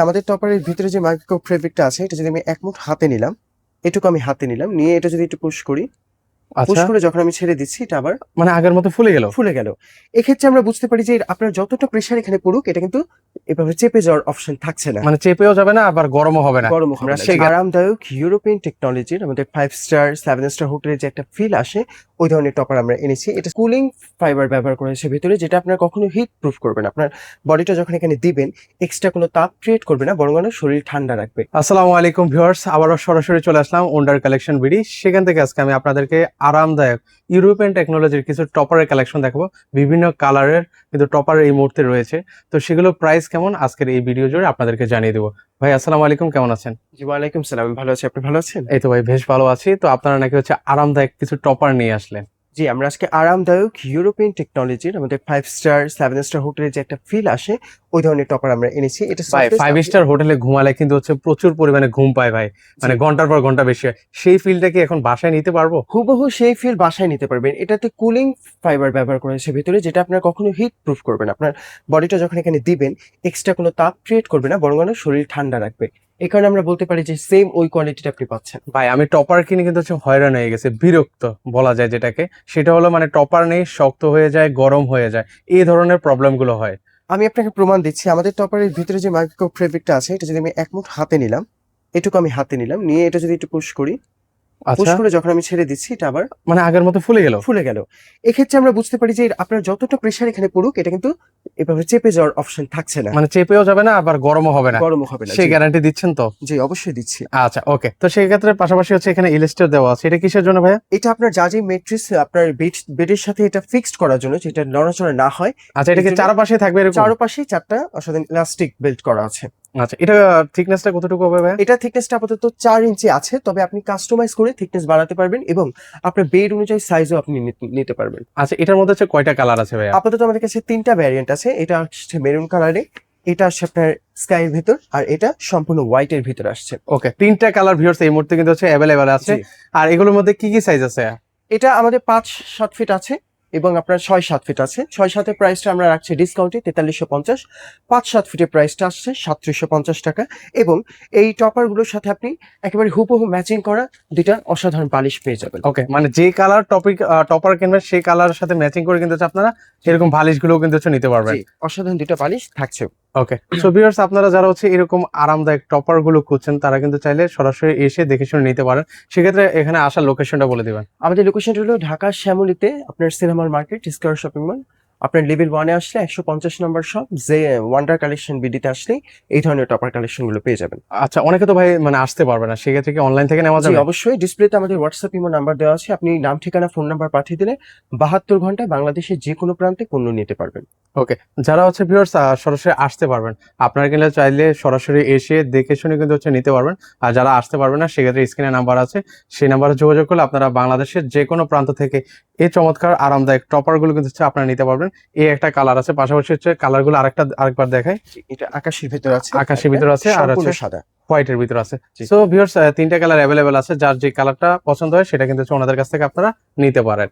আমাদের টপারের ভিতরে যে মাইক্রো ফেব্রিকটা আছে এটা যদি আমি এক মুঠ হাতে নিলাম, এটুকু আমি হাতে নিলাম, নিয়ে এটা যদি একটু পুশ করি, পুশ আচ্ছা, করে যখন আমি ছেড়ে দিচ্ছি এটা আবার মানে আগের মতো ফুলে গেল। ফুলে গেল। এক্ষেত্রে আমরা বুঝতে পারি যে আপনার যতটা প্রেসার এখানে পড়ুক এটা কিন্তু এভাবে চেপে যাওয়ার অপশন থাকছে না, মানে চেপেও যাবে না, আবার গরমও হবে না। গরম হবে আমরা না। সেই আরামদায়ক ইউরোপিয়ান টেকনোলজির আমাদের 5 স্টার 7 স্টার হোটেলের যে একটা ফিল আসে ওই ধরনের টপার আমরা এনেছি। এটা কুলিং ফাইবার ব্যবহার করা হয়েছে ভিতরে, যেটা আপনার কখনো হিট প্রুফ করবে না। আপনার বডিটা যখন এখানে দিবেন এক্সট্রা কোনো তাপ ক্রিয়েট করবে না, বরং আপনার শরীর ঠান্ডা রাখবে। আসসালামু আলাইকুম ভিউয়ার্স, আবারও সরাসরি চলে আসলাম ওন্ডার কালেকশন বিডি। সেখান থেকে আজকে আমি আপনাদেরকে আরামদায়ক ইউরোপিয়ান টেকনোলজির কিছু টপারের কালেকশন দেখাবো। বিভিন্ন কালারের কিন্তু টপার এই মুহূর্তে রয়েছে, তো সেগুলো প্রাইস কেমন আজকের এই ভিডিও জুড়ে আপনাদেরকে জানিয়ে দেবো। ভাই আসসালামু আলাইকুম, কেমন আছেন? জি ওয়ালাইকুম সালাম, আমি ভালো আছি, আপনি ভালো আছেন? এই তো ভাই বেশ ভালো আছি। তো আপনারা নাকি হচ্ছে আরামদায়ক কিছু টপার নিয়ে আসলেন। জি, আমরা আজকে আরামদায়ক ইউরোপিয়ান টেকনোলজির আমাদের 5 স্টার 7 স্টার হোটেলের যে একটা ফিল আসে ওই ধরনের টপার আমরা এনেছি। এটা ভাই softest 5 স্টার হোটেলে ঘুমালে কিন্তু হচ্ছে প্রচুর পরিমাণে ঘুম পায় ভাই, মানে ঘন্টার পর ঘন্টা বেশি হয়। সেই ফিলটা কি এখন বাসায় নিতে পারবো? হুবহু সেই ফিল বাসায় নিতে পারবেন। এটাতে কুলিং ফাইবার ব্যবহার করা হয়েছে ভিতরে, যেটা আপনার কখনো হিট প্রুফ করবে না। আপনার বডিটা যখন এখানে দিবেন এক্সট্রা কোনো তাপ ক্রিয়েট করবে না, বরং আপনার শরীর ঠান্ডা রাখবে। এই কারণে আমরা বলতে পারি যে সেম ওই কোয়ালিটিটা আপনি পাচ্ছেন। ভাই আমি টপার কিনে কিন্তু হচ্ছে হয়রান হয়ে গেছে, বিরক্ত বলা যায় যেটাকে। সেটা হলো মানে টপার নেই, শক্ত হয়ে যায়, গরম হয়ে যায়, এই ধরনের প্রবলেম গুলো হয়। আমি আপনাকে প্রমাণ দিচ্ছি। আমাদের টপারের ভিতরে যে মাইক্রো ফেব্রিকটা আছে এটা যদি আমি এক মুঠ হাতে নিলাম, এটুকু আমি হাতে নিলাম, নিয়ে এটা যদি একটু পুশ করি, পুশ আচ্ছা, করে যখন আমি ছেড়ে দিচ্ছি এটা আবার মানে আগের মতো ফুলে গেল। ফুলে গেল। এক্ষেত্রে আমরা বুঝতে পারি যে আপনার যতটা প্রেসার এখানে পড়ুক এটা কিন্তু এভাবে চেপে যাওয়ার অপশন থাকছে না, মানে চেপেও যাবে না, আবার গরমও হবে না। গরমও হবে না। সেই জি গ্যারান্টি দিচ্ছেন তো? জি, অবশ্যই দিচ্ছি। আচ্ছা ওকে, তো সেই ক্ষেত্রে পাশাপাশি হচ্ছে এখানে ইলাস্ট্রেট দেওয়া আছে, এটা কিসের জন্য ভাইয়া? এটা আপনার জাজি মেট্রিক্স আপনার বেডের সাথে এটা ফিক্সড করার জন্য, যেটা নড়াচড়া না হয়। আচ্ছা, এটা এর কি জন্য চারপাশে থাকবে এরকম? চারপাশেই 4টা অসাধারণ ইলাস্টিক বেল্ট করা আছে। আচ্ছা, এটা থিকনেসটা কতটুকু হবে ভাইয়া? এটা থিকনেসটা আপাতত 4 ইঞ্চি আছে, তবে আপনি কাস্টমাইজ করে থিকনেস বাড়াতে পারবেন এবং আপনার বেড অনুযায়ী সাইজও আপনি নিতে পারবেন। আচ্ছা, এটার মধ্যে হচ্ছে কয়টা কালার আছে ভাইয়া? আপাতত আমাদের কাছে 3টা ভ্যারিয়েন্ট আছে। এটা আসছে মেরুন কালারে, এটা আসছে আপনার স্কাইয়ের ভিতর, আর এটা সম্পূর্ণ হোয়াইটের ভিতর আসছে। ওকে, তিনটা কালার ভিউয়ার্স এই মুহূর্তে কিন্তু হচ্ছে অ্যাভেলেবেল আছে। জি। আর এগুলোর মধ্যে কি কি সাইজ আছে? এটা আমাদের 5-7 ফিট আছে এবং আপনার 6-7 ফিট আছে। 6-7 এর প্রাইসটা আমরা রাখছি ডিসকাউন্টে 4350। 5-7 ফিটের প্রাইসটা আসছে 3750 টাকা। এবং এই টপার গুলোর সাথে আপনি একেবারে হুবহু ম্যাচিং করা 2টা অসাধারণ বালিশ পেয়ে যাবেন। ওকে, মানে যে কালার টপার কিনবেন সেই কালারের সাথে ম্যাচিং করে কিন্তু হচ্ছে আপনারা এরকম বালিশগুলোও কিন্তু হচ্ছে নিতে পারবেন। জি, অসাধারণ 2টা বালিশ থাকছে। ওকে, সো ভিউয়ার্স আপনারা যারা হচ্ছে এরকম আরামদায়ক টপার গুলো খুঁজছেন তারা কিন্তু চাইলে সরাসরি এসে দেখে শুনে নিতে পারেন। সেক্ষেত্রে এখানে আসার লোকেশনটা বলে দিবেন। আমাদের লোকেশনটা হলো ঢাকা শ্যামলীতে আপনার সিনেমার মার্কেট স্কয়ার শপিং মল। আপনার লেভেল 1-এ আসলে 150 নম্বর শপ যে ওয়ান্ডার কালেকশন বিডিতে আসলেই এই ধরনের টপার কালেকশন গুলো পেয়ে যাবেন। আচ্ছা, অনেকে তো ভাই মানে আসতে পারবে না, সেক্ষেত্রে কি অনলাইন থেকে নেওয়া জি যাবে? অবশ্যই, ডিসপ্লেতে আমাদের হোয়াটসঅ্যাপ ইমো নাম্বার দেওয়া আছে। আপনি নাম, ঠিকানা, ফোন নাম্বার পাঠিয়ে দিলে 72 ঘন্টায় বাংলাদেশের যে কোনো প্রান্তে পণ্য নিতে পারবেন। ওকে, যারা হচ্ছে ভিউয়ার্স সরাসরি আসতে পারবেন, আপনারা কিন্তু চাইলে সরাসরি এসে দেখে শুনে কিন্তু হচ্ছে নিতে পারবেন। আর যারা আসতে পারবেন না সেক্ষেত্রে স্ক্রিনে নাম্বার আছে, সেই নাম্বারে যোগাযোগ করলে আপনারা বাংলাদেশের যে কোনো প্রান্ত থেকে এই চমৎকার আরামদায়ক টপার গুলো কিন্তু হচ্ছে আপনারা নিতে পারবেন। এই একটা কালার আছে, পাশাপাশি হচ্ছে কালার গুলো আরেকবার দেখাই। এটা আকাশের ভিতর আছে, আকাশের ভিতর আছে আর সম্পূর্ণ হচ্ছে সাদা। হোয়াইটের ভিতর আছে। জি। সো ভিউয়ার্স তিনটা কালার অ্যাভেলেবেল আছে, যার যে কালারটা পছন্দ হয় সেটা কিন্তু হচ্ছে ওনাদের কাছ থেকে আপনারা নিতে পারেন।